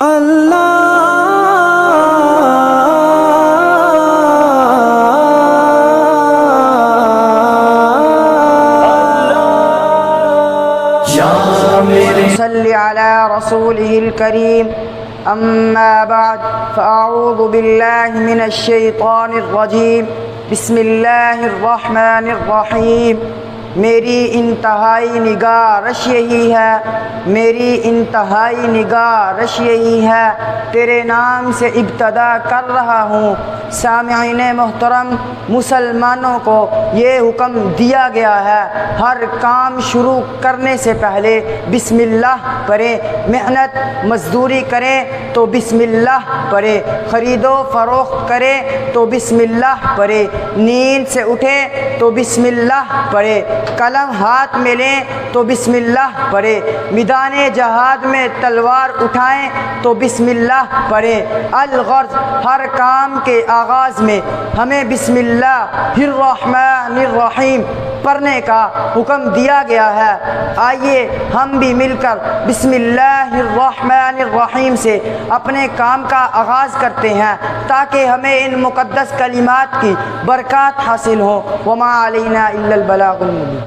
صلی علی رسولہ الکریم اما بعد فاعوذ باللہ من الشیطان الرجیم بسم اللہ الرحمن الرحیم میری انتہائی نگارش یہی ہے، میری انتہائی نگارش یہی ہے، تیرے نام سے ابتدا کر رہا ہوں۔ سامعین محترم، مسلمانوں کو یہ حکم دیا گیا ہے ہر کام شروع کرنے سے پہلے بسم اللہ پڑھیں، محنت مزدوری کریں تو بسم اللہ پڑھیں، خرید و فروخت کریں تو بسم اللہ پڑھیں، نیند سے اٹھیں تو بسم اللہ پڑھیں، قلم ہاتھ میں لیں تو بسم اللہ پڑھیں، میدان جہاد میں تلوار اٹھائیں تو بسم اللہ پڑھیں۔ الغرض ہر کام کے آغاز میں ہمیں بسم اللہ الرحمن الرحیم پڑھنے کا حکم دیا گیا ہے۔ آئیے ہم بھی مل کر بسم اللہ الرحمن الرحیم سے اپنے کام کا آغاز کرتے ہیں تاکہ ہمیں ان مقدس کلمات کی برکات حاصل ہوں۔ وما علینا الا البلاغ المبین۔